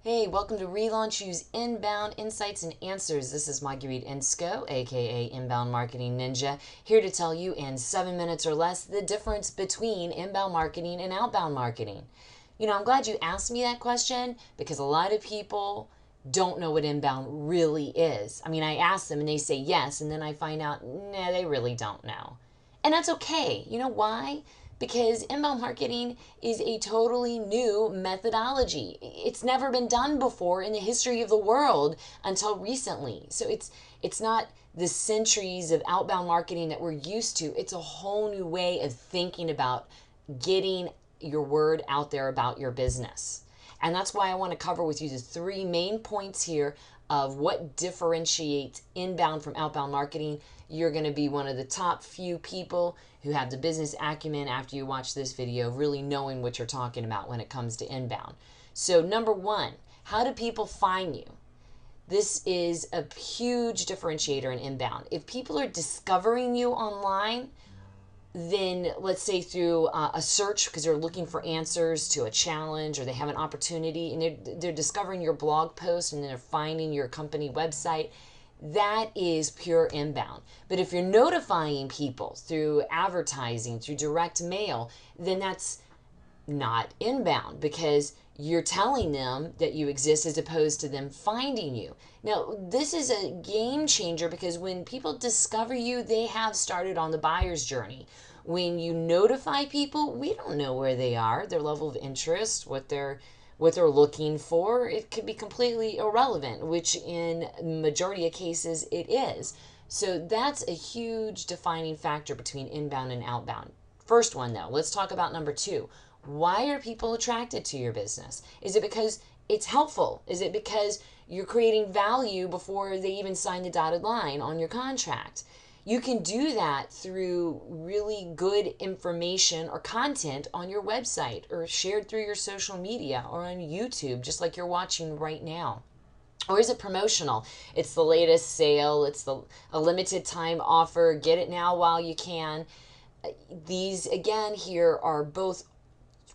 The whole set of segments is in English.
Hey, welcome to Relaunch Use Inbound Insights and Answers. This is Marguerite Insco, aka Inbound Marketing Ninja, here to tell you in 7 minutes or less the difference between inbound marketing and outbound marketing. I'm glad you asked me that question because a lot of people don't know what inbound really is. I ask them and they say yes, and then I find out, nah, they really don't know. And that's okay. You know why? Because inbound marketing is a totally new methodology. It's never been done before in the history of the world until recently. So it's not the centuries of outbound marketing that we're used to. It's a whole new way of thinking about getting your word out there about your business. And that's why I want to cover with you the three main points here of what differentiates inbound from outbound marketing. You're going to be one of the top few people who have the business acumen after you watch this video, really knowing what you're talking about when it comes to inbound. So number one, how do people find you? This is a huge differentiator in inbound. If people are discovering you online, then let's say through a search because they're looking for answers to a challenge or they have an opportunity and they're discovering your blog post and then they're finding your company website, that is pure inbound. But if you're notifying people through advertising, through direct mail, then that's not inbound because you're telling them that you exist as opposed to them finding you. Now, this is a game changer because when people discover you, they have started on the buyer's journey. When you notify people, we don't know where they are, their level of interest, what they're looking for. It could be completely irrelevant, which in majority of cases it is. So that's a huge defining factor between inbound and outbound. First one though, let's talk about number two. Why are people attracted to your business? Is it because it's helpful? Is it because you're creating value before they even sign the dotted line on your contract? You can do that through really good information or content on your website or shared through your social media or on YouTube, just like you're watching right now. Or is it promotional? It's the latest sale, it's a limited time offer, get it now while you can. These, again, here are both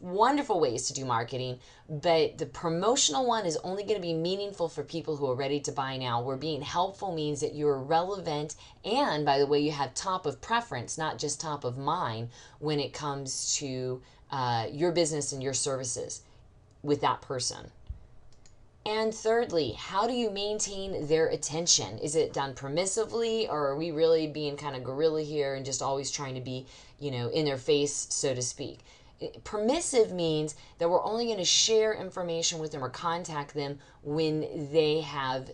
wonderful ways to do marketing, but the promotional one is only going to be meaningful for people who are ready to buy now, where being helpful means that you're relevant and, by the way, you have top of preference, not just top of mind when it comes to your business and your services with that person. And thirdly, how do you maintain their attention? Is it done permissively, or are we really being kind of guerrilla here and just always trying to be, in their face, so to speak? Permissive means that we're only going to share information with them or contact them when they have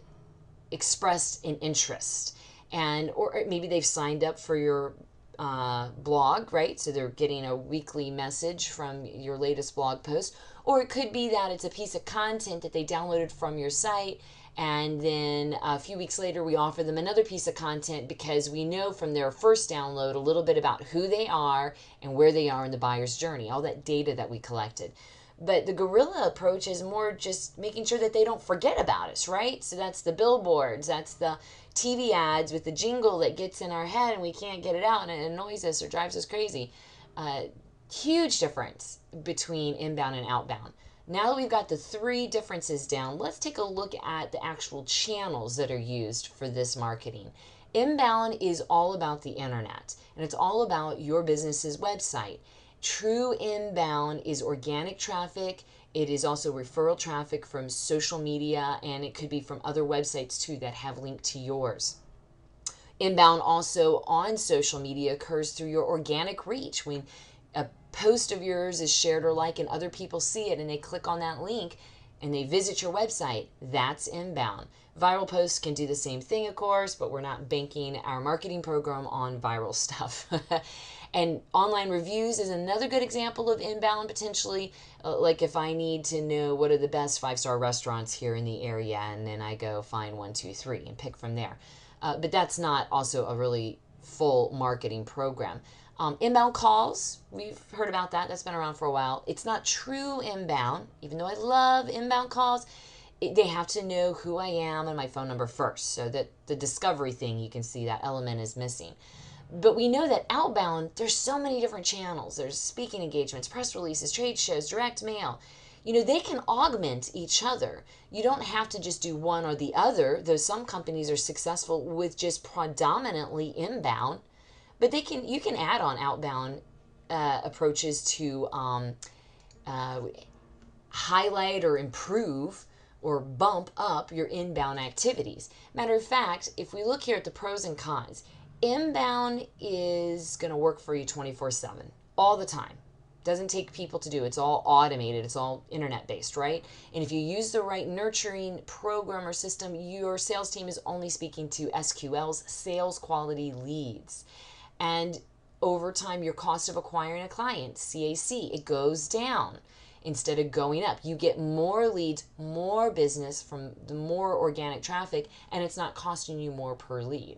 expressed an interest, and or maybe they've signed up for your blog, right? So they're getting a weekly message from your latest blog post, or it could be that it's a piece of content that they downloaded from your site, and then a few weeks later we offer them another piece of content because we know from their first download a little bit about who they are and where they are in the buyer's journey, all that data that we collected. But the guerrilla approach is more just making sure that they don't forget about us, right? So that's the billboards, that's the TV ads with the jingle that gets in our head and we can't get it out and it annoys us or drives us crazy. Huge difference between inbound and outbound. Now that we've got the three differences down, let's take a look at the actual channels that are used for this marketing. Inbound is all about the internet, and it's all about your business's website. True inbound is organic traffic. It is also referral traffic from social media, and it could be from other websites too that have linked to yours. Inbound also on social media occurs through your organic reach. When a post of yours is shared or liked and other people see it and they click on that link and they visit your website, that's inbound. Viral posts can do the same thing, of course, but we're not banking our marketing program on viral stuff. And online reviews is another good example of inbound potentially. Like if I need to know what are the best 5-star restaurants here in the area, and then I go find 1, 2, 3 and pick from there. But that's not also a really full marketing program. Inbound calls, we've heard about that. That's been around for a while. It's not true inbound, even though I love inbound calls. They have to know who I am and my phone number first, so that the discovery thing, you can see that element is missing. But we know that outbound, there's so many different channels. There's speaking engagements, press releases, trade shows, direct mail. they can augment each other. You don't have to just do one or the other, though some companies are successful with just predominantly inbound. But you can add on outbound approaches to highlight or improve or bump up your inbound activities. Matter of fact, if we look here at the pros and cons, inbound is going to work for you 24/7, all the time. Doesn't take people to do. It's all automated. It's all internet based, right? And if you use the right nurturing program or system, your sales team is only speaking to SQLs, sales quality leads. And over time, your cost of acquiring a client, CAC, it goes down instead of going up. You get more leads, more business from the more organic traffic, and it's not costing you more per lead.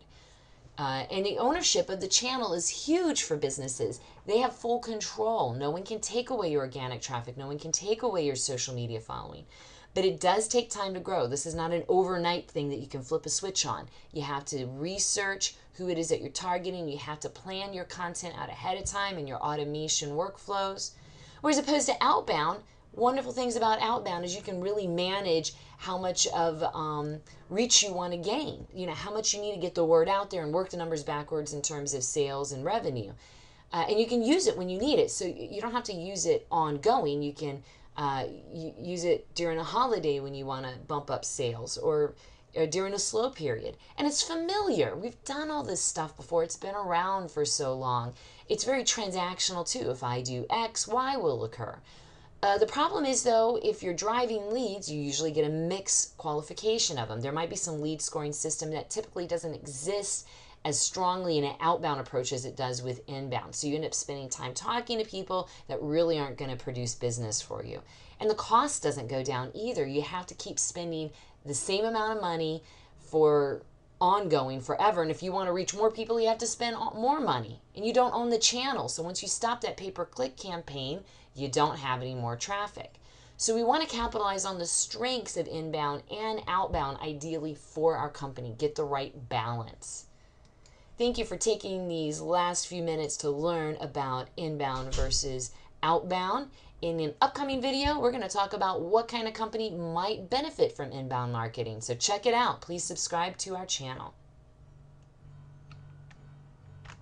And the ownership of the channel is huge for businesses. They have full control. No one can take away your organic traffic. No one can take away your social media following. But it does take time to grow. This is not an overnight thing that you can flip a switch on. You have to research who it is that you're targeting. You have to plan your content out ahead of time and your automation workflows. Whereas opposed to outbound, wonderful things about outbound is you can really manage how much of reach you want to gain. How much you need to get the word out there and work the numbers backwards in terms of sales and revenue. And you can use it when you need it. So you don't have to use it ongoing. You can use it during a holiday when you want to bump up sales, or during a slow period. And it's familiar. We've done all this stuff before. It's been around for so long. It's very transactional too. If I do X, Y will occur. The problem is, though, if you're driving leads, you usually get a mixed qualification of them. There might be some lead scoring system that typically doesn't exist as strongly in an outbound approach as it does with inbound. So you end up spending time talking to people that really aren't going to produce business for you. And the cost doesn't go down either. You have to keep spending the same amount of money for ongoing forever. And if you want to reach more people, you have to spend more money. And you don't own the channel. So once you stop that pay-per-click campaign, you don't have any more traffic. So we want to capitalize on the strengths of inbound and outbound, ideally for our company. Get the right balance. Thank you for taking these last few minutes to learn about inbound versus outbound. In an upcoming video, we're going to talk about what kind of company might benefit from inbound marketing. So check it out. Please subscribe to our channel.